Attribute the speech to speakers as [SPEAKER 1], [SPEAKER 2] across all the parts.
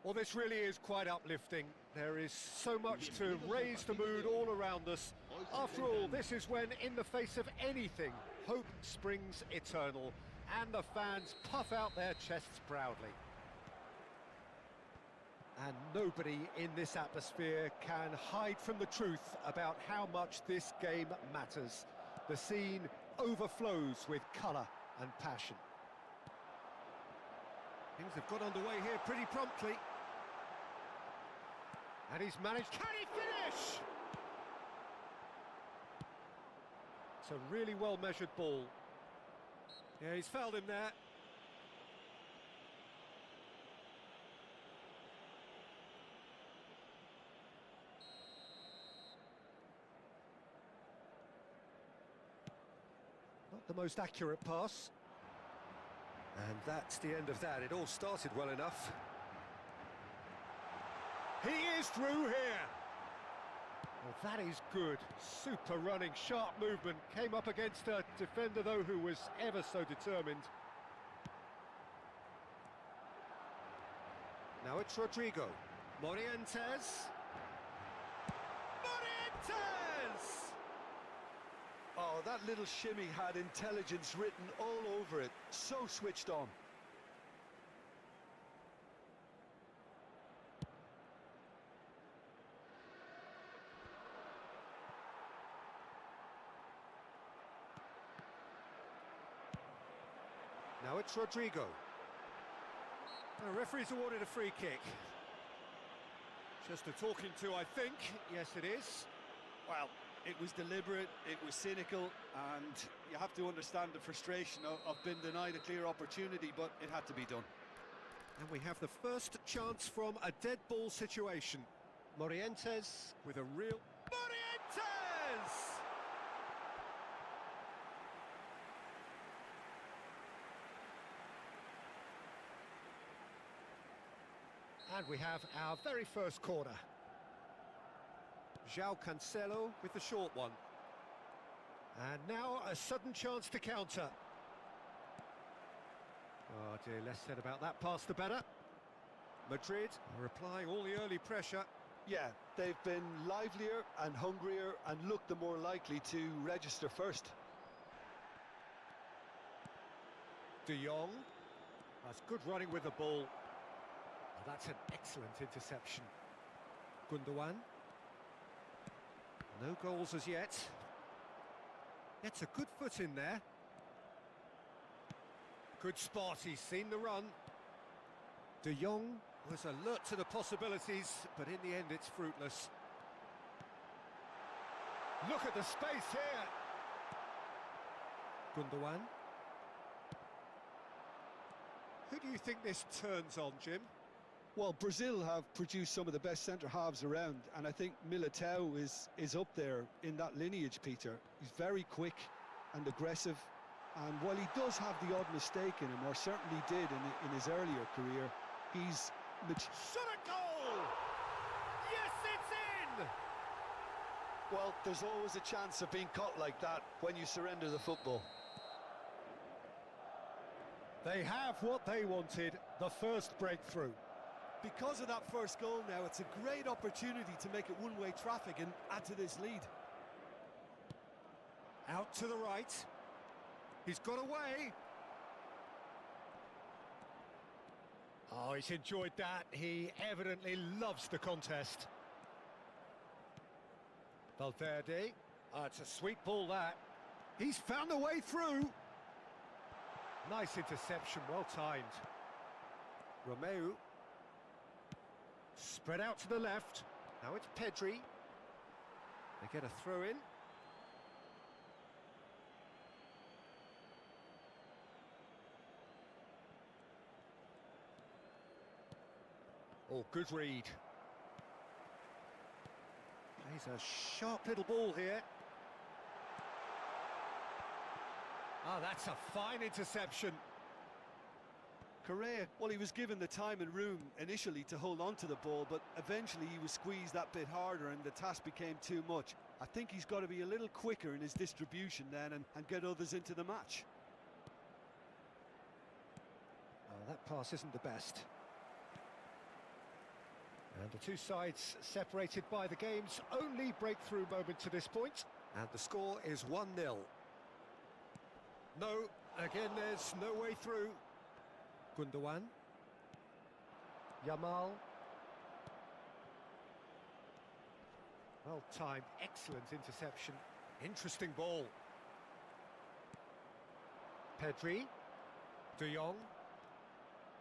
[SPEAKER 1] Well, this really is quite uplifting. There is so much to raise the mood all around us. After all, this is when, in the face of anything, hope springs eternal, and the fans puff out their chests proudly. And nobody in this atmosphere can hide from the truth about how much this game matters. The scene overflows with colour and passion. Things have got underway here pretty promptly. And he's managed... Can he finish? It's a really well-measured ball. Yeah, he's fouled him there. Not the most accurate pass. And that's the end of that. It all started well enough. He is through here. Well, that is good. Super running, sharp movement. Came up against a defender, though, who was ever so determined. Now it's Rodrigo. Morientes. Morientes!
[SPEAKER 2] Oh, that little shimmy had intelligence written all over it. So switched on.
[SPEAKER 1] Now it's Rodrigo. The referee's awarded a free kick. Just a talking to, I think. Yes, it is.
[SPEAKER 3] Well, it was deliberate, it was cynical, and you have to understand the frustration of being denied a clear opportunity, but it had to be done.
[SPEAKER 1] And we have the first chance from a dead ball situation. Morientes with a real... Morientes! And we have our very first corner. João Cancelo with the short one. And now a sudden chance to counter. Oh dear, less said about that pass the better. Madrid are applying all the early pressure.
[SPEAKER 2] Yeah, they've been livelier and hungrier and looked the more likely to register first.
[SPEAKER 1] De Jong. That's good running with the ball. Oh, that's an excellent interception. Gundogan. No goals as yet. Gets a good foot in there. Good spot, he's seen the run. De Jong was alert to the possibilities, but in the end it's fruitless. Look at the space here. Gundogan. Who do you think this turns on, Jim?
[SPEAKER 2] Well, Brazil have produced some of the best centre-halves around, and I think Militao is up there in that lineage, Peter. He's very quick and aggressive, and while he does have the odd mistake in him, or certainly did in his earlier career, he's...
[SPEAKER 1] Shot a goal! Yes, it's in!
[SPEAKER 2] Well, there's always a chance of being caught like that when you surrender the football.
[SPEAKER 1] They have what they wanted, the first breakthrough.
[SPEAKER 4] Because of that first goal now, it's a great opportunity to make it one-way traffic and add to this lead.
[SPEAKER 1] Out to the right. He's got away. Oh, he's enjoyed that. He evidently loves the contest. Valverde. Oh, it's a sweet ball, that. He's found a way through. Nice interception, well timed. Romeu. Spread out to the left. Now it's Pedri. They get a throw in. Oh, good read. Plays a sharp little ball here. Ah, that's a fine interception.
[SPEAKER 3] Correa, well, he was given the time and room initially to hold on to the ball, but eventually he was squeezed that bit harder and the task became too much. I think he's got to be a little quicker in his distribution then and get others into the match.
[SPEAKER 1] Oh, that pass isn't the best. And the two sides separated by the game's only breakthrough moment to this point. And the score is 1-0. No, again there's no way through. Gundogan. Yamal. Well-timed, excellent interception. Interesting ball. Pedri. De Jong.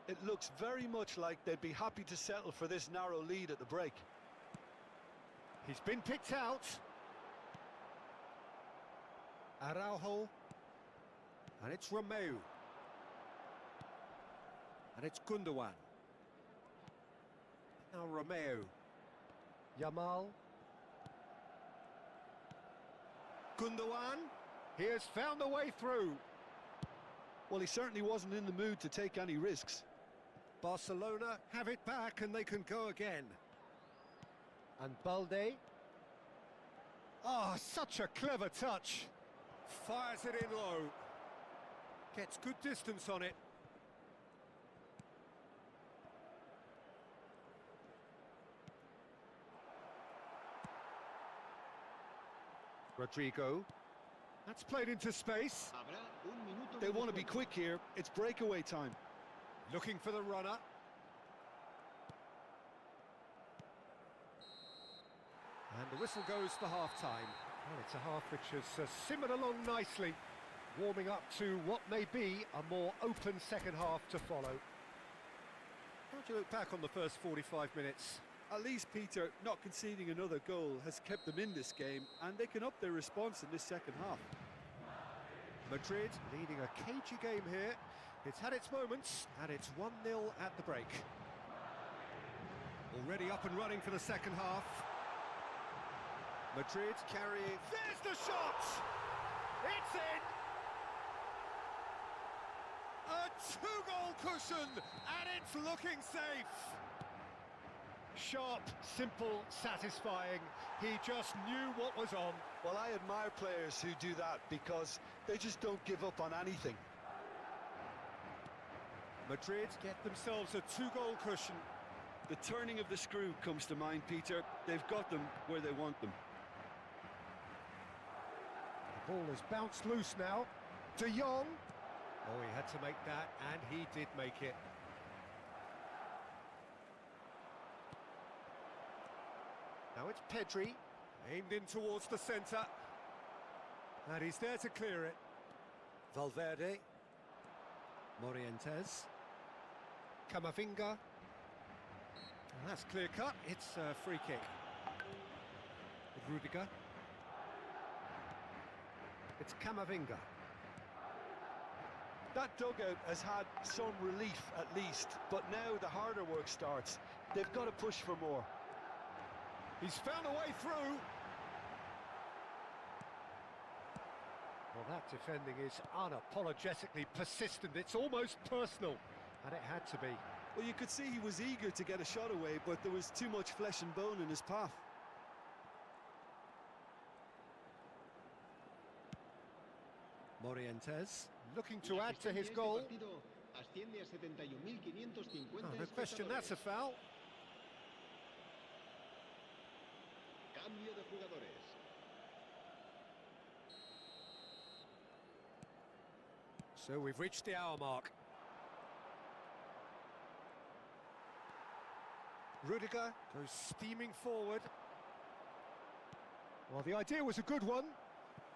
[SPEAKER 3] It looks very much like they'd be happy to settle for this narrow lead at the break.
[SPEAKER 1] He's been picked out. Araujo. And it's Romeu. And it's Gundogan. Now Romeu. Yamal. Gundogan. He has found a way through.
[SPEAKER 3] Well, he certainly wasn't in the mood to take any risks.
[SPEAKER 1] Barcelona have it back and they can go again. And Balde. Ah, such a clever touch. Fires it in low. Gets good distance on it. Rodrigo. That's played into space.
[SPEAKER 3] They want to be quick here. It's breakaway time.
[SPEAKER 1] Looking for the runner. And the whistle goes for half-time. Well, it's a half which has simmered along nicely, warming up to what may be a more open second half to follow. How do you look back on the first 45 minutes?
[SPEAKER 3] At least, Peter, not conceding another goal has kept them in this game, and they can up their response in this second half.
[SPEAKER 1] Madrid leading a cagey game here. It's had its moments, and it's 1-0 at the break. Already up and running for the second half. Madrid carrying... There's the shot! It's in! A two-goal cushion, and it's looking safe! Sharp, simple, satisfying. He just knew what was on.
[SPEAKER 3] Well, I admire players who do that because they just don't give up on anything.
[SPEAKER 1] Madrid get themselves a two-goal cushion.
[SPEAKER 3] The turning of the screw comes to mind, Peter. They've got them where they want them.
[SPEAKER 1] The ball has bounced loose now. De Jong. Oh, he had to make that, and he did make it. Now it's Pedri, aimed in towards the centre. And he's there to clear it. Valverde. Morientes. Camavinga. And that's clear cut, it's a free kick. Rudiger. It's Camavinga.
[SPEAKER 3] That dugout has had some relief at least, but now the harder work starts. They've got to push for more.
[SPEAKER 1] He's found a way through. Well, that defending is unapologetically persistent. It's almost personal, and it had to be.
[SPEAKER 3] Well, you could see he was eager to get a shot away, but there was too much flesh and bone in his path.
[SPEAKER 1] Morientes looking to add to his goal. Oh, no question, that's a foul. So we've reached the hour mark. Rudiger goes steaming forward. Well, the idea was a good one.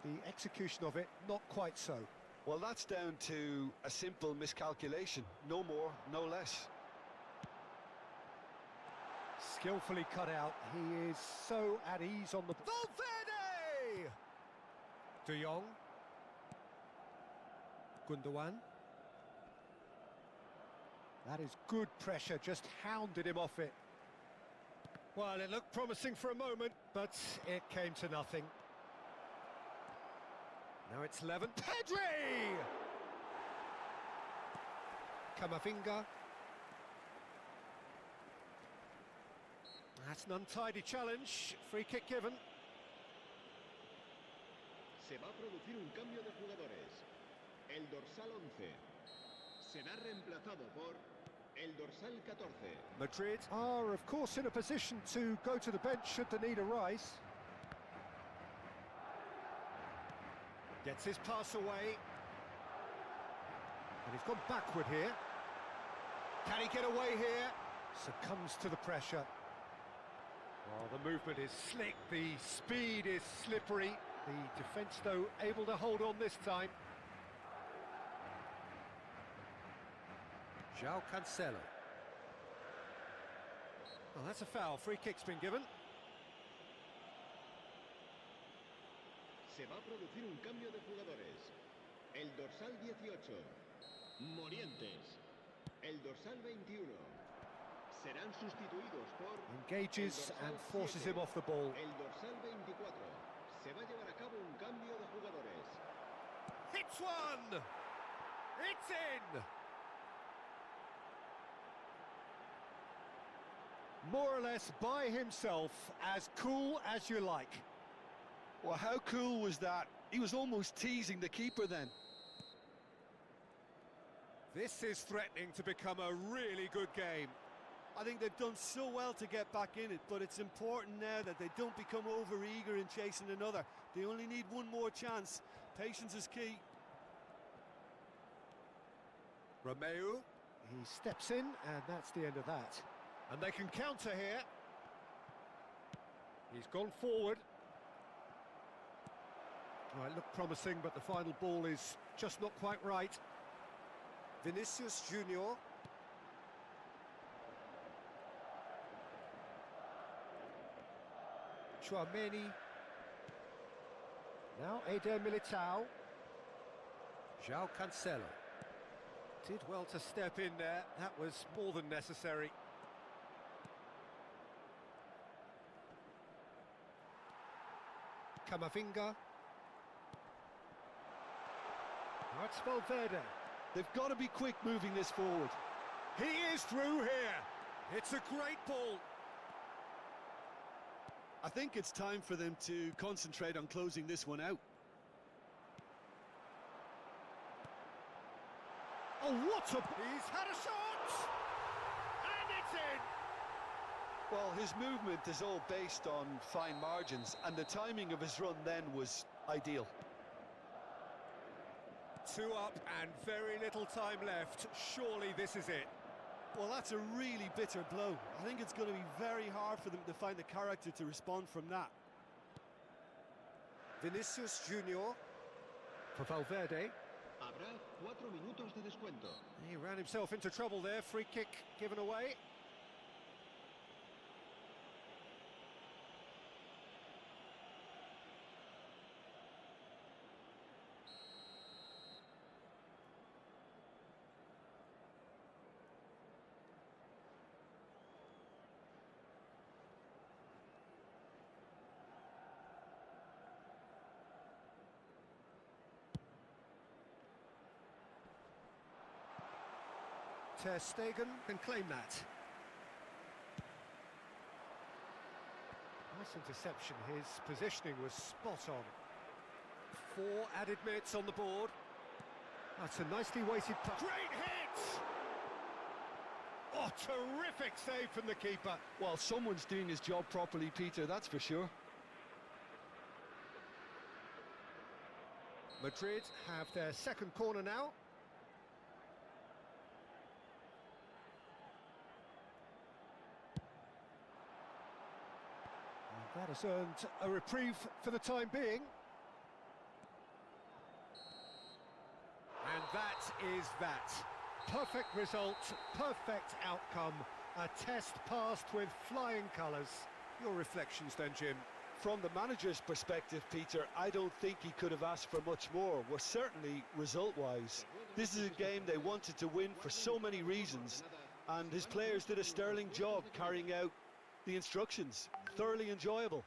[SPEAKER 1] The execution of it, not quite so.
[SPEAKER 3] Well, that's down to a simple miscalculation. No more, no less.
[SPEAKER 1] Skillfully cut out. He is so at ease on the... Valverde! De Jong. Gundogan. That is good pressure, just hounded him off it. Well, it looked promising for a moment, but it came to nothing. Now it's Levin. Pedri! Camavinga. That's an untidy challenge. Free kick given.
[SPEAKER 5] Se va a producir un cambio de jugadores. El dorsal 11 será reemplazado por El dorsal 14.
[SPEAKER 1] Madrid are, of course, in a position to go to the bench should the need arise. Gets his pass away. And he's gone backward here. Can he get away here? Succumbs to the pressure. Well, the movement is slick, the speed is slippery. The defence, though, able to hold on this time. João Cancelo. Well, that's a foul. Free kick's been given.
[SPEAKER 5] Se va a producir un cambio de jugadores. El dorsal 18. Morientes. El dorsal 21. Serán sustituidos por...
[SPEAKER 1] Engages and forces him off the ball.
[SPEAKER 5] El dorsal 24. Se va a llevar a cabo un cambio de jugadores.
[SPEAKER 1] Hits one! It's in! More or less by himself, as cool as you like.
[SPEAKER 2] Well, how cool was that? He was almost teasing the keeper then.
[SPEAKER 1] This is threatening to become a really good game.
[SPEAKER 3] I think they've done so well to get back in it, but it's important now that they don't become over-eager in chasing another. They only need one more chance. Patience is key.
[SPEAKER 1] Romeu, he steps in, and that's the end of that. And they can counter here. He's gone forward. Well, it looked promising, but the final ball is just not quite right. Vinicius Junior. Chouameni. Now Eder Militao. João Cancelo. Did well to step in there. That was more than necessary. Camavinga. Now it's Valverde.
[SPEAKER 2] They've got to be quick moving this forward.
[SPEAKER 1] He is through here. It's a great ball.
[SPEAKER 2] I think it's time for them to concentrate on closing this one out.
[SPEAKER 1] Oh, what a... He's had a shot! And it's in!
[SPEAKER 2] Well, his movement is all based on fine margins, and the timing of his run then was ideal.
[SPEAKER 1] 2 up and very little time left. Surely this is it.
[SPEAKER 3] Well, that's a really bitter blow. I think it's going to be very hard for them to find the character to respond from that.
[SPEAKER 1] Vinicius Junior for Valverde.
[SPEAKER 5] Habrá 4 minutos de descuento.
[SPEAKER 1] He ran himself into trouble there. Free kick given away. Ter Stegen can claim that. Nice interception. His positioning was spot on. 4 added minutes on the board. That's a nicely weighted pass. Great hit! Oh, terrific save from the keeper.
[SPEAKER 2] Well, someone's doing his job properly, Peter, that's for sure.
[SPEAKER 1] Madrid have their second corner now. That has earned a reprieve for the time being. And that is that. Perfect result, perfect outcome. A test passed with flying colours. Your reflections then, Jim?
[SPEAKER 2] From the manager's perspective, Peter, I don't think he could have asked for much more. Well, certainly result-wise. This is a game they wanted to win for so many reasons, and his players did a sterling job carrying out the instructions. Thoroughly enjoyable.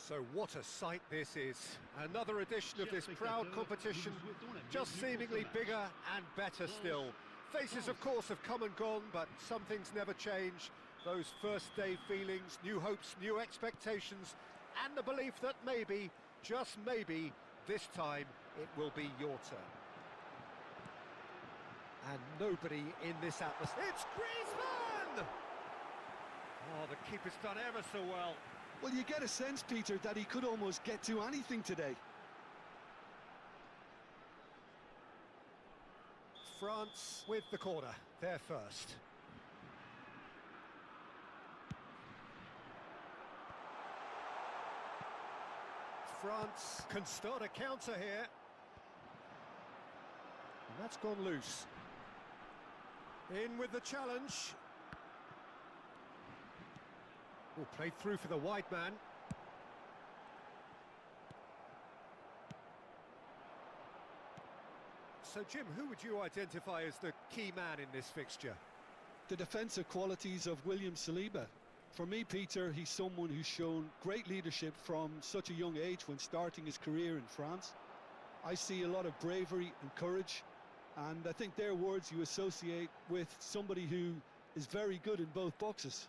[SPEAKER 1] So what a sight this is. Another edition of this proud competition, just seemingly bigger and better still. Faces, of course, have come and gone, but some things never change. Those first day feelings, new hopes, new expectations, and the belief that maybe, just maybe, this time it will be your turn. And nobody in this atmosphere. It's Griezmann! Oh, the keeper's done ever so well.
[SPEAKER 2] Well, you get a sense, Peter, that he could almost get to anything today.
[SPEAKER 1] France with the corner, they're first. France can start a counter here. And that's gone loose. In with the challenge. Oh, played through for the wide man. So, Jim, who would you identify as the key man in this fixture?
[SPEAKER 2] The defensive qualities of William Saliba. For me, Peter, he's someone who's shown great leadership from such a young age when starting his career in France. I see a lot of bravery and courage, and I think they're words you associate with somebody who is very good in both boxes.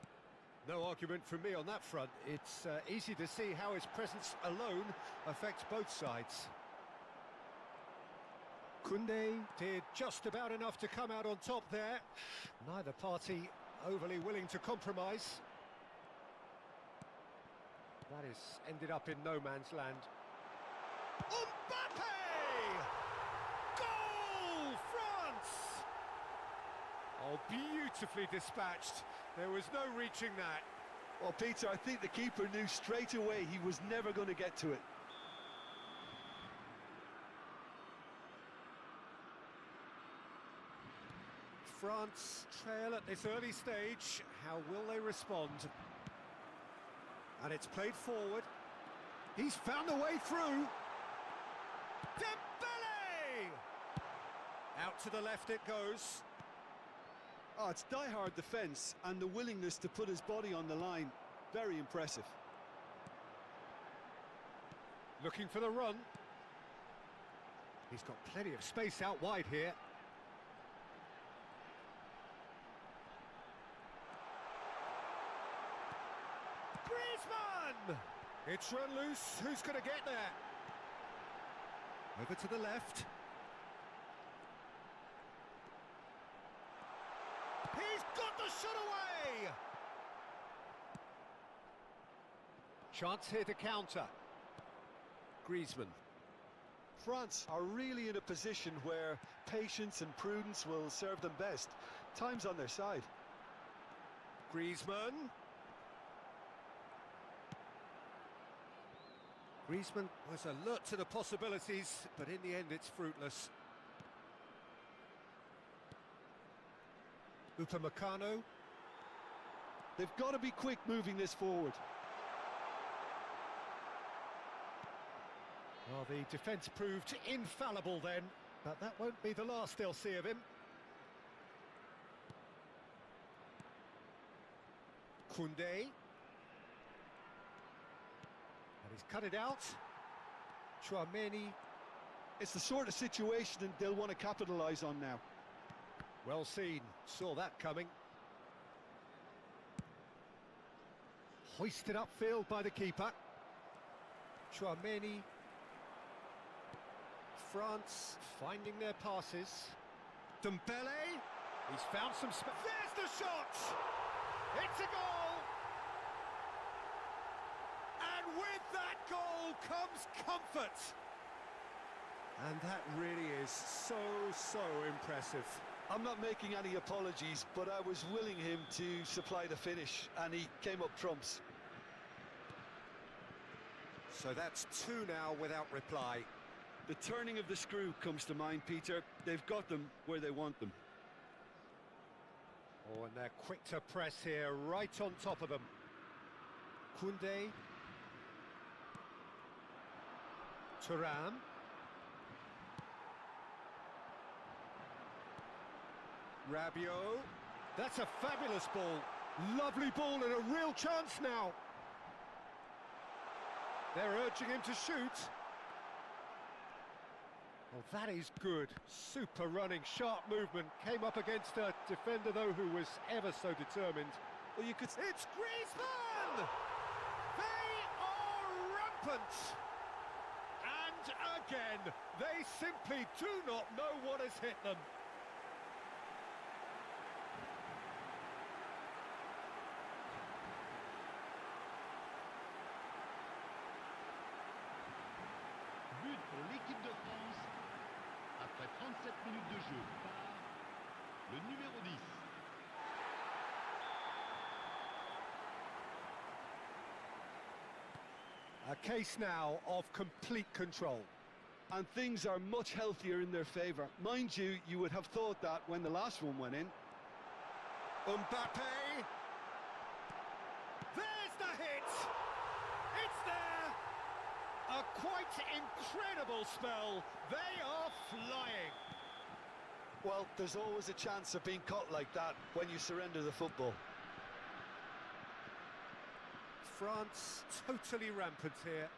[SPEAKER 1] No argument from me on that front. It's easy to see how his presence alone affects both sides. Koundé did just about enough to come out on top there. Neither party overly willing to compromise. That has ended up in no man's land. Mbappe! Goal! France! Oh, beautifully dispatched. There was no reaching that.
[SPEAKER 2] Well, Peter, I think the keeper knew straight away he was never going to get to it.
[SPEAKER 1] France trail at this early stage. How will they respond? And it's played forward. He's found a way through. Dembele! Out to the left it goes.
[SPEAKER 3] Oh, it's die-hard defence and the willingness to put his body on the line. Very impressive.
[SPEAKER 1] Looking for the run. He's got plenty of space out wide here. Griezmann! It's run loose. Who's going to get there? Over to the left. He's got the shot away! Chance here to counter. Griezmann.
[SPEAKER 3] France are really in a position where patience and prudence will serve them best. Time's on their side.
[SPEAKER 1] Griezmann. Griezmann was alert to the possibilities, but in the end it's fruitless. Upamecano.
[SPEAKER 3] They've got to be quick moving this forward.
[SPEAKER 1] Well, the defence proved infallible then, but that won't be the last they'll see of him. Koundé. And he's cut it out. Chouameni.
[SPEAKER 3] It's the sort of situation that they'll want to capitalise on now.
[SPEAKER 1] Well seen, saw that coming. Hoisted upfield by the keeper. Chouameni. France finding their passes. Dembele. He's found some space. There's the shot! It's a goal! And with that goal comes comfort. And that really is so impressive.
[SPEAKER 3] I'm not making any apologies, but I was willing him to supply the finish, and he came up trumps.
[SPEAKER 1] So that's two now without reply.
[SPEAKER 3] The turning of the screw comes to mind, Peter. They've got them where they want them.
[SPEAKER 1] Oh, and they're quick to press here, right on top of them. Koundé. Thuram. Rabiot. That's a fabulous ball. Lovely ball and a real chance now. They're urging him to shoot. Oh, that is good. Super running, sharp movement. Came up against a defender, though, who was ever so determined.
[SPEAKER 4] Well, you could...
[SPEAKER 1] It's Griezmann! They are rampant! And again, they simply do not know what has hit them.
[SPEAKER 5] But pour l'équipe de France, après 37 minutes de jeu, par le numéro 10.
[SPEAKER 1] A case now of complete control.
[SPEAKER 3] And things are much healthier in their favour. Mind you, you would have thought that when the last one went in.
[SPEAKER 1] Mbappe! There's the hit! It's there! A quite incredible spell. They are flying.
[SPEAKER 3] Well, there's always a chance of being caught like that when you surrender the football.
[SPEAKER 1] France totally rampant here.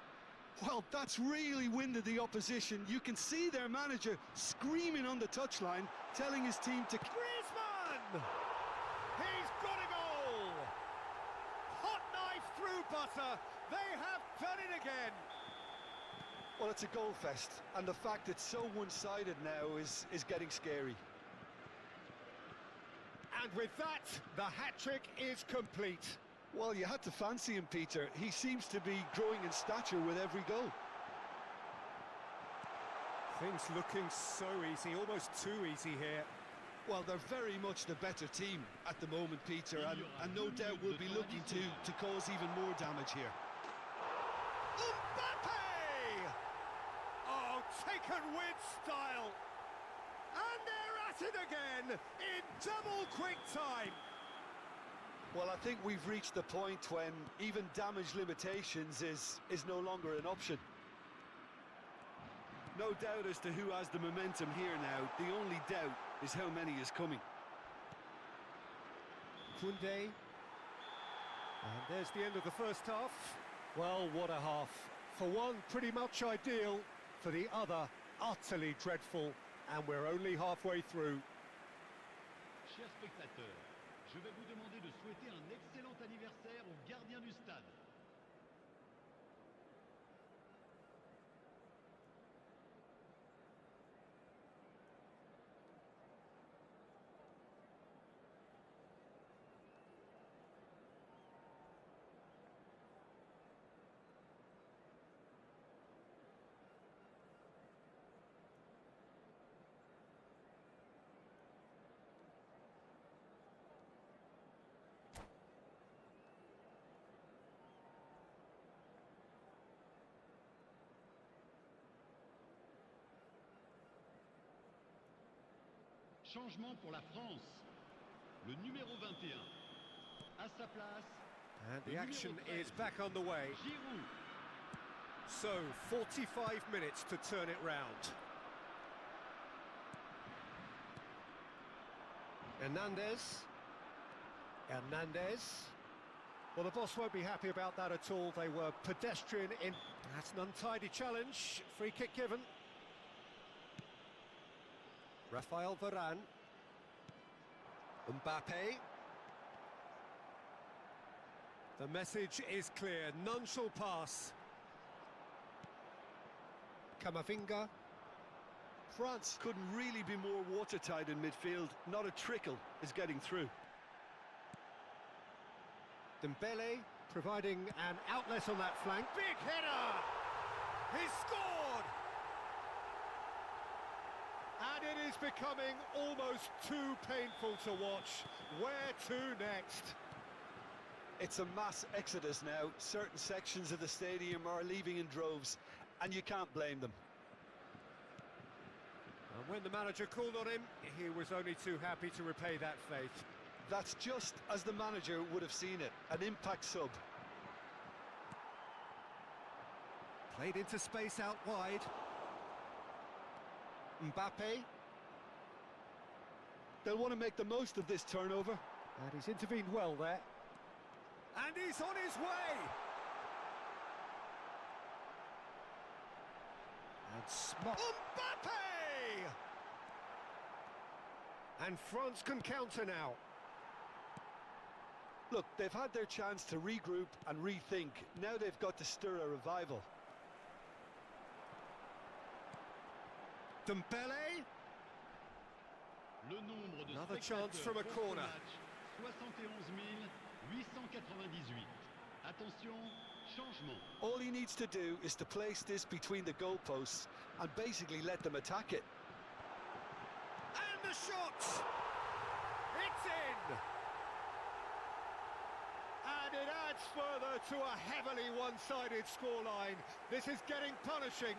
[SPEAKER 3] Well, that's really winded the opposition. You can see their manager screaming on the touchline, telling his team to...
[SPEAKER 1] Griezmann! He's got a goal! Hot knife through butter. They have done it again.
[SPEAKER 3] Well, it's a goal fest, and the fact it's so one-sided now is getting scary.
[SPEAKER 1] And with that, the hat-trick is complete.
[SPEAKER 3] Well, you had to fancy him, Peter. He seems to be growing in stature with every goal.
[SPEAKER 1] Things looking so easy, almost too easy here.
[SPEAKER 3] Well, they're very much the better team at the moment, Peter, and no doubt will be looking to cause even more damage here.
[SPEAKER 1] Mbappe! Oh, taken with style. And they're at it again in double quick time.
[SPEAKER 3] Well, I think we've reached the point when even damage limitations is no longer an option. No doubt as to who has the momentum here now. The only doubt is how many is coming.
[SPEAKER 1] Koundé. And there's the end of the first half. Well, what a half. For one, pretty much ideal. For the other, utterly dreadful. And we're only halfway through.
[SPEAKER 5] Chers spectateurs, je vais vous demander de souhaiter un excellent anniversaire au gardien du stade. Changement pour la France. Le numéro 21. À sa place.
[SPEAKER 1] And the action is back on the way.
[SPEAKER 5] Giroud.
[SPEAKER 1] So, 45 minutes to turn it round. Hernandez. Well, the boss won't be happy about that at all. They were pedestrian in... That's an untidy challenge. Free kick given. Rafael Varane. Mbappe. The message is clear. None shall pass. Camavinga.
[SPEAKER 3] France couldn't really be more watertight in midfield. Not a trickle is getting through.
[SPEAKER 1] Dembele providing an outlet on that flank. Big header! He's scored! And it is becoming almost too painful to watch. Where to next?
[SPEAKER 3] It's a mass exodus now. Certain sections of the stadium are leaving in droves, and you can't blame them.
[SPEAKER 1] And when the manager called on him, he was only too happy to repay that faith.
[SPEAKER 3] That's just as the manager would have seen it, an impact sub.
[SPEAKER 1] Played into space out wide. Mbappe.
[SPEAKER 3] They'll want to make the most of this turnover.
[SPEAKER 1] And he's intervened well there. And he's on his way! Smart.
[SPEAKER 4] Mbappe!
[SPEAKER 1] And France can counter now.
[SPEAKER 3] Look, they've had their chance to regroup and rethink. Now they've got to stir a revival.
[SPEAKER 1] Dembele. Another chance from a corner.
[SPEAKER 5] 71 898. Attention, changement.
[SPEAKER 3] All he needs to do is to place this between the goalposts and basically let them attack it.
[SPEAKER 1] And the shot! It's in! And it adds further to a heavily one-sided scoreline. This is getting punishing.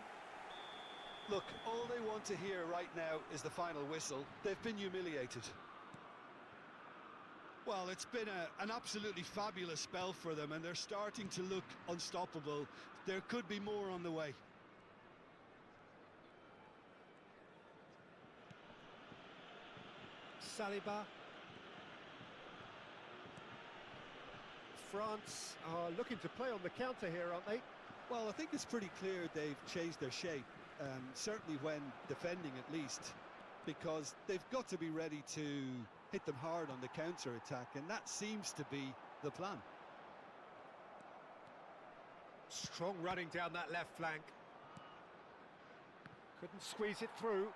[SPEAKER 3] Look, all they want to hear right now is the final whistle. They've been humiliated.
[SPEAKER 2] Well, it's been an absolutely fabulous spell for them, and they're starting to look unstoppable. There could be more on the way.
[SPEAKER 1] Saliba. France are looking to play on the counter here, aren't they?
[SPEAKER 2] Well, I think it's pretty clear they've changed their shape, certainly when defending at least, because they've got to be ready to hit them hard on the counter-attack, and that seems to be the plan.
[SPEAKER 1] Strong running down that left flank. Couldn't squeeze it through.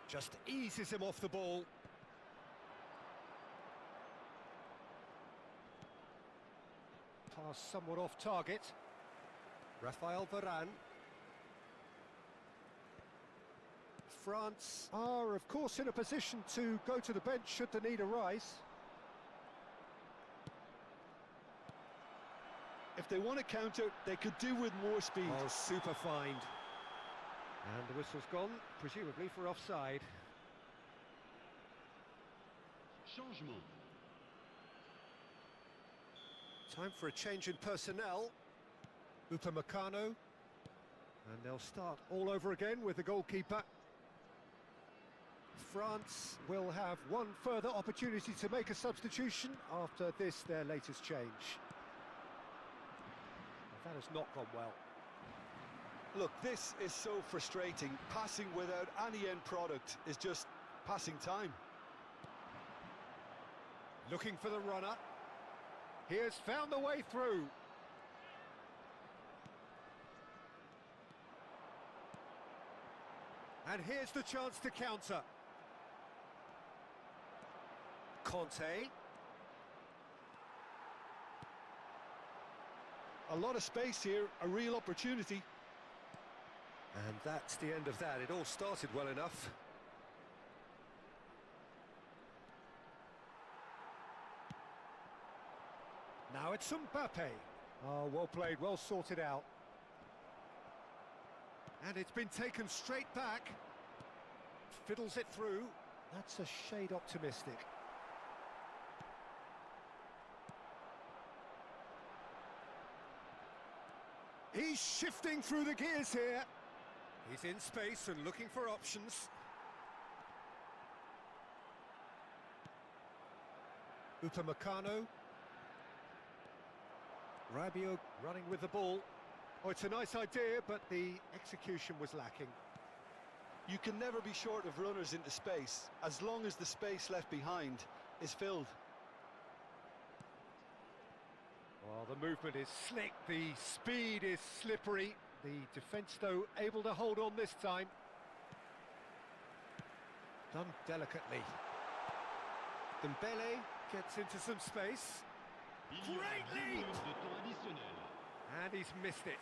[SPEAKER 1] Just eases him off the ball. Pass somewhat off target. Rafael Varane. France are, of course, in a position to go to the bench should the need arise.
[SPEAKER 2] If they want to counter, they could do with more speed.
[SPEAKER 1] Oh, super find. And the whistle's gone, presumably for offside.
[SPEAKER 5] Changement.
[SPEAKER 1] Time for a change in personnel. Upamecano. And they'll start all over again with the goalkeeper. France will have one further opportunity to make a substitution after this, their latest change. That has not gone well.
[SPEAKER 3] Look, this is so frustrating. Passing without any end product is just passing time.
[SPEAKER 1] Looking for the runner. He has found the way through. And here's the chance to counter. Conte.
[SPEAKER 2] A lot of space here, a real opportunity.
[SPEAKER 1] And that's the end of that. It all started well enough. Now it's Mbappe. Oh, well played, well sorted out. And it's been taken straight back. Fiddles it through. That's a shade optimistic. He's shifting through the gears here. He's in space and looking for options. Upamecano. Rabiot running with the ball. Oh, it's a nice idea, but the execution was lacking.
[SPEAKER 3] You can never be short of runners into space, as long as the space left behind is filled.
[SPEAKER 1] Well, the movement is slick, the speed is slippery. The defence, though, able to hold on this time. Done delicately. Dembele gets into some space. Great lead! And he's missed it.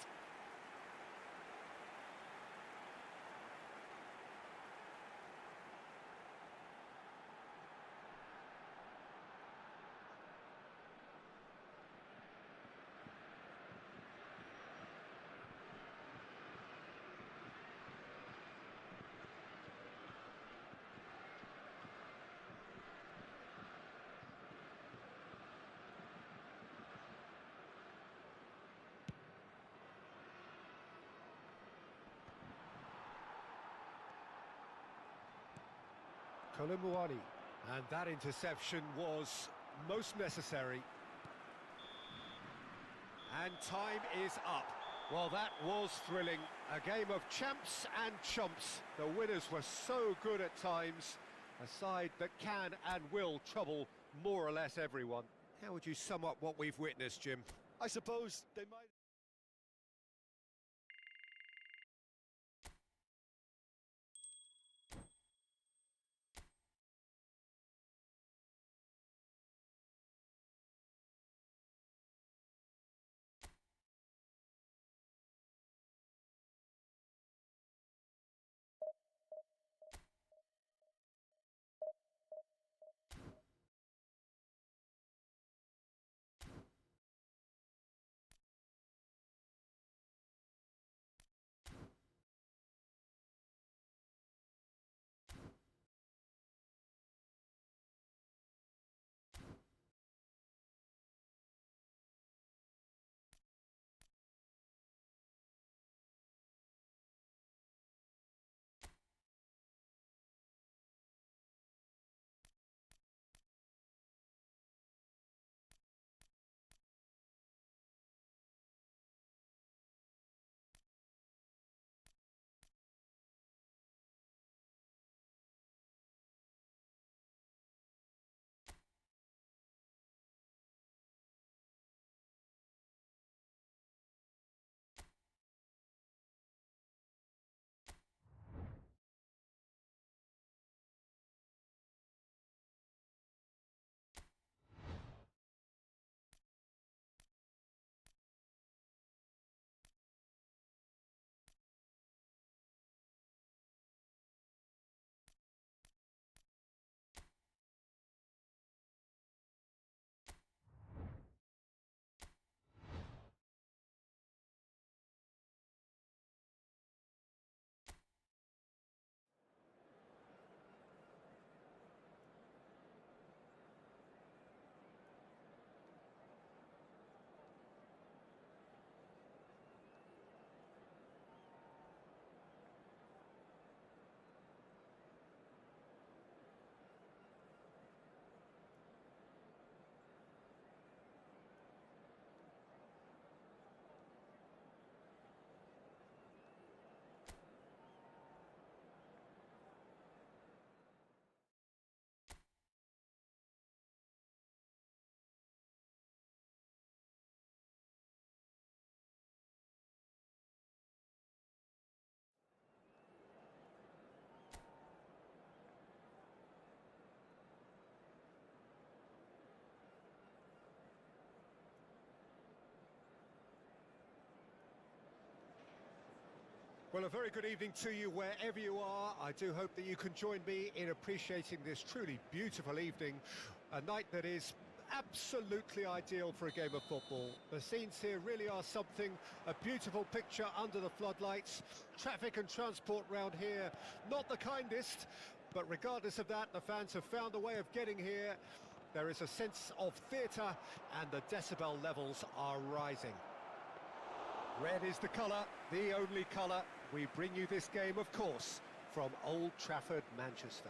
[SPEAKER 1] Colomboani. And that interception was most necessary. And time is up. Well, that was thrilling. A game of champs and chumps. The winners were so good at times. A side that can and will trouble more or less everyone. How would you sum up what we've witnessed, Jim?
[SPEAKER 3] I suppose they might...
[SPEAKER 1] Well, a very good evening to you wherever you are. I do hope that you can join me in appreciating this truly beautiful evening, a night that is absolutely ideal for a game of football. The scenes here really are something, a beautiful picture under the floodlights. Traffic and transport round here, not the kindest, but regardless of that, the fans have found a way of getting here. There is a sense of theatre and the decibel levels are rising. Red is the colour, the only colour. We bring you this game, of course, from Old Trafford, Manchester.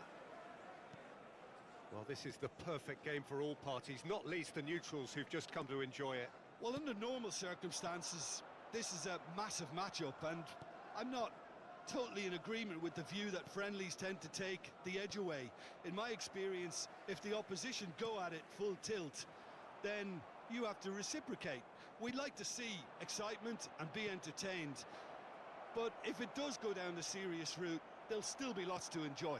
[SPEAKER 1] Well, this is the perfect game for all parties, not least the neutrals who've just come to enjoy it.
[SPEAKER 3] Well, under normal circumstances, this is a massive matchup, and I'm not totally in agreement with the view that friendlies tend to take the edge away. In my experience, if the opposition go at it full tilt, then you have to reciprocate. We'd like to see excitement and be entertained, but if it does go down the serious route, there'll still be lots to enjoy.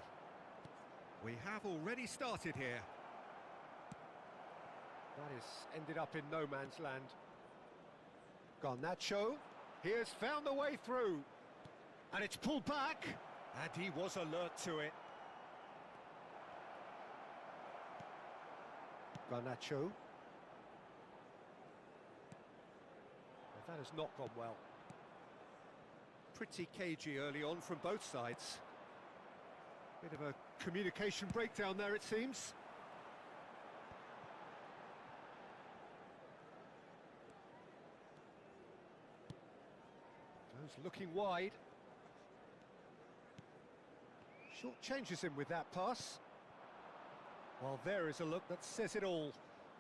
[SPEAKER 1] We have already started here. That has ended up in no man's land. Garnacho, he has found a way through. And it's pulled back, and he was alert to it. Garnacho. That has not gone well. Pretty cagey early on from both sides. Bit of a communication breakdown there, it seems. Goes looking wide. Short changes him with that pass. Well, there is a look that says it all.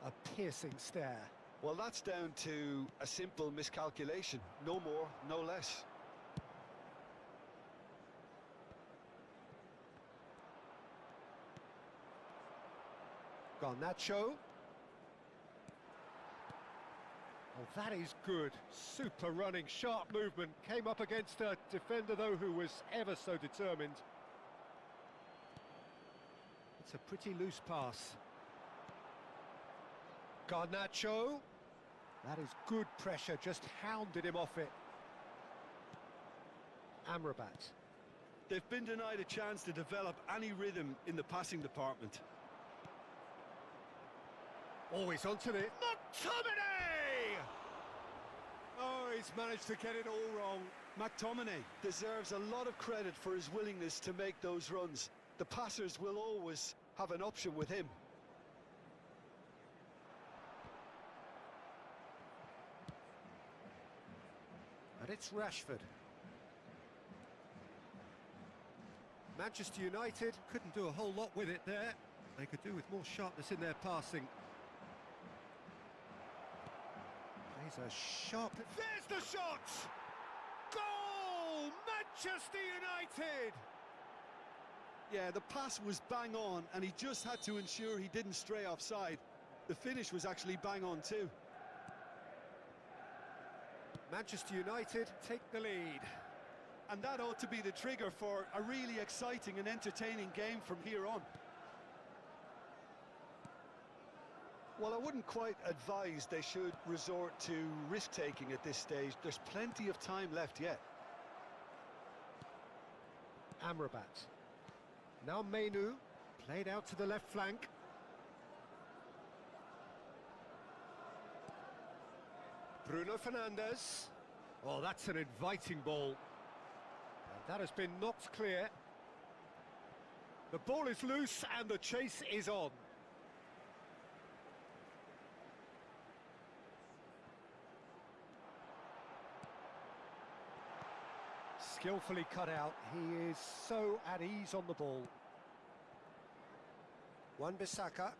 [SPEAKER 1] A piercing stare.
[SPEAKER 3] Well, that's down to a simple miscalculation. No more, no less.
[SPEAKER 1] Garnacho. Oh, that is good. Super running, sharp movement. Came up against a defender, though, who was ever so determined. It's a pretty loose pass. Garnacho. That is good pressure, just hounded him off it. Amrabat.
[SPEAKER 3] They've been denied a chance to develop any rhythm in the passing department.
[SPEAKER 1] Always onto the... McTominay! Oh, he's managed to get it all wrong.
[SPEAKER 3] McTominay deserves a lot of credit for his willingness to make those runs. The passers will always have an option with him.
[SPEAKER 1] And it's Rashford. Manchester United couldn't do a whole lot with it there. They could do with more sharpness in their passing. Plays a sharp... There's the shot! Goal! Manchester United!
[SPEAKER 3] Yeah, the pass was bang on, and he just had to ensure he didn't stray offside. The finish was actually bang on too.
[SPEAKER 1] Manchester United take the lead.
[SPEAKER 3] And that ought to be the trigger for a really exciting and entertaining game from here on. Well, I wouldn't quite advise they should resort to risk-taking at this stage. There's plenty of time left yet.
[SPEAKER 1] Amrabat. Now Mainu, played out to the left flank. Bruno Fernandes. Oh, that's an inviting ball. And that has been knocked clear. The ball is loose and the chase is on. Skillfully cut out. He is so at ease on the ball. Wan-Bissaka.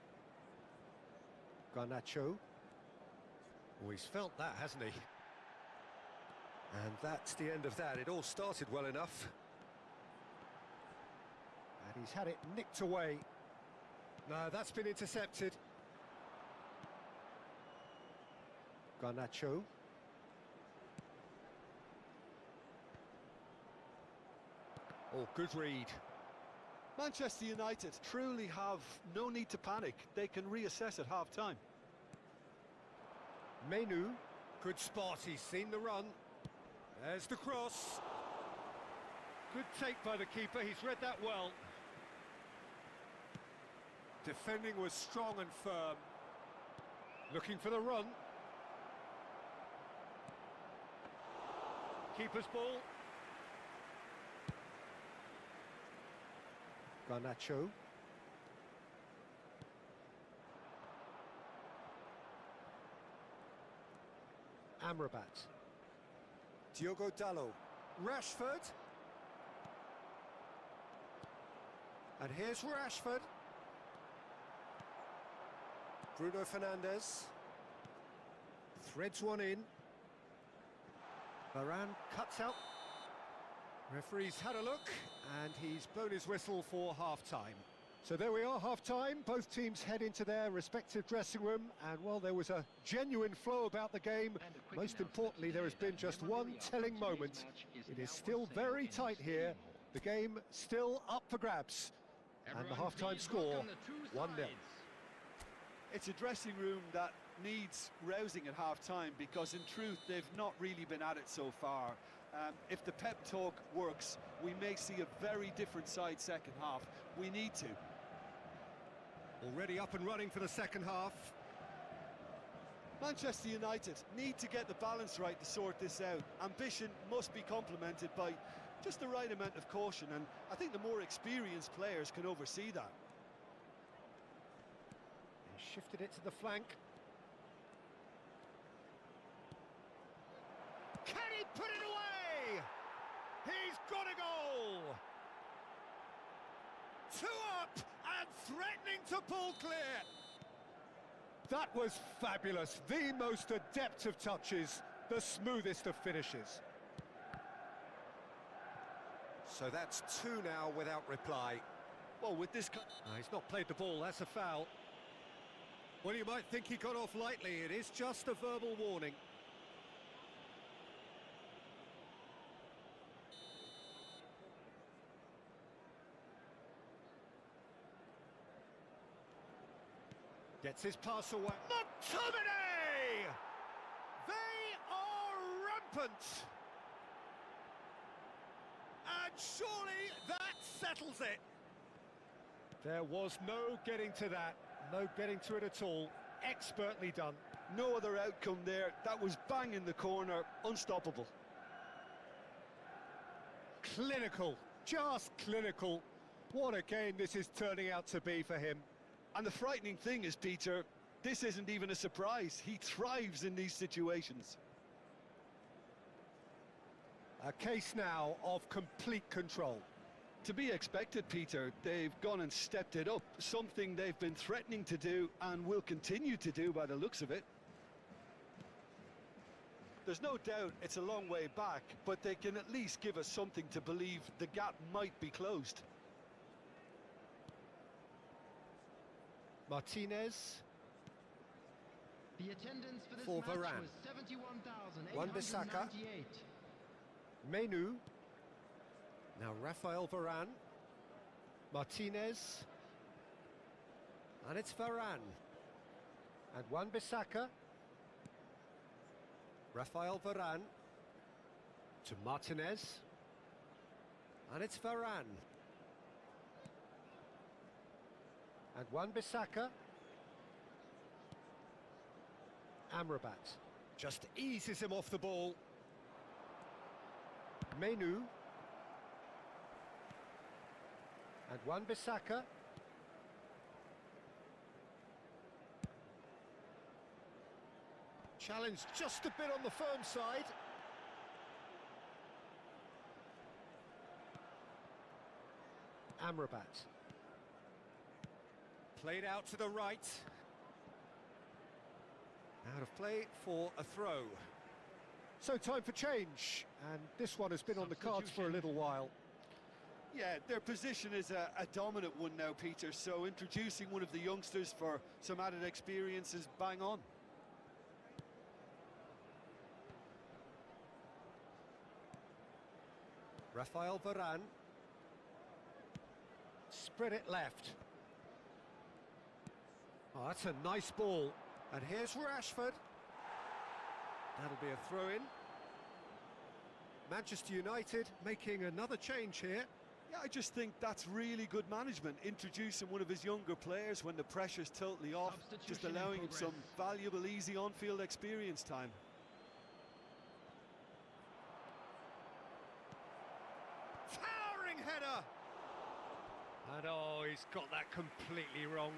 [SPEAKER 1] Garnacho. Oh, he's felt that, hasn't he? And that's the end of that. It all started well enough. And he's had it nicked away. No, that's been intercepted. Garnacho. Oh, good read.
[SPEAKER 3] Manchester United truly have no need to panic. They can reassess at half-time.
[SPEAKER 1] Mainu, good spot, he's seen the run. There's the cross. Good take by the keeper, he's read that well. Defending was strong and firm. Looking for the run. Keeper's ball. Garnacho. Amrabat. Diogo Dalot. Rashford. And here's Rashford. Bruno Fernandes. Threads one in. Varane cuts out. Referee's had a look, and he's blown his whistle for half-time. So there we are, half-time. Both teams head into their respective dressing room, and while there was a genuine flow about the game, most importantly, there has been just one telling moment. It is still very tight here. The game still up for grabs. And the half-time score, 1-0.
[SPEAKER 3] It's a dressing room that needs rousing at half-time, because in truth, they've not really been at it so far. If the pep talk works, we may see a very different side second half. We need to.
[SPEAKER 1] Already up and running for the second half.
[SPEAKER 3] Manchester United need to get the balance right to sort this out. Ambition must be complemented by just the right amount of caution, and I think the more experienced players can oversee that.
[SPEAKER 1] He shifted it to the flank. Can he put it away? He's got a goal! 2 up and threatening to pull clear. That was fabulous. The most adept of touches, the smoothest of finishes. So that's two now without reply.
[SPEAKER 3] Well, with this...
[SPEAKER 1] He's not played the ball, that's a foul. Well, you might think he got off lightly. It is just a verbal warning. Gets his pass away. McTominay! They are rampant! And surely that settles it. There was no getting to that. No getting to it at all. Expertly done.
[SPEAKER 2] No other outcome there. That was bang in the corner. Unstoppable.
[SPEAKER 1] Clinical. Just clinical. What a game this is turning out to be for him.
[SPEAKER 2] And the frightening thing is, Peter, this isn't even a surprise. He thrives in these situations.
[SPEAKER 1] A case now of complete control.
[SPEAKER 2] To be expected, Peter. They've gone and stepped it up, something they've been threatening to do and will continue to do by the looks of it.
[SPEAKER 3] There's no doubt it's a long way back, but they can at least give us something to believe the gap might be closed.
[SPEAKER 1] Martinez.
[SPEAKER 6] The attendance for this
[SPEAKER 1] For
[SPEAKER 6] match
[SPEAKER 1] Varane.
[SPEAKER 6] was 71,898.
[SPEAKER 1] Wan-Bissaka. Menu. Now Rafael Varane. Martinez. And it's Varane. And Wan-Bissaka. Rafael Varane. To Martinez. And it's Varane. And Wan-Bissaka. Amrabat just eases him off the ball. Menu. And Wan-Bissaka. Challenge just a bit on the firm side. Amrabat. Played out to the right. Out of play for a throw. So time for change, and this one has been on the cards for a little while.
[SPEAKER 3] Yeah, their position is a dominant one now, Peter, so introducing one of the youngsters for some added experience is bang on.
[SPEAKER 1] Rafael Varane. Spread it left. Oh, that's a nice ball. And here's Rashford. That'll be a throw-in. Manchester United making another change here.
[SPEAKER 3] Yeah, I just think that's really good management, introducing one of his younger players when the pressure's totally off, just allowing him some valuable, easy on-field experience time.
[SPEAKER 1] Towering header! And oh, he's got that completely wrong.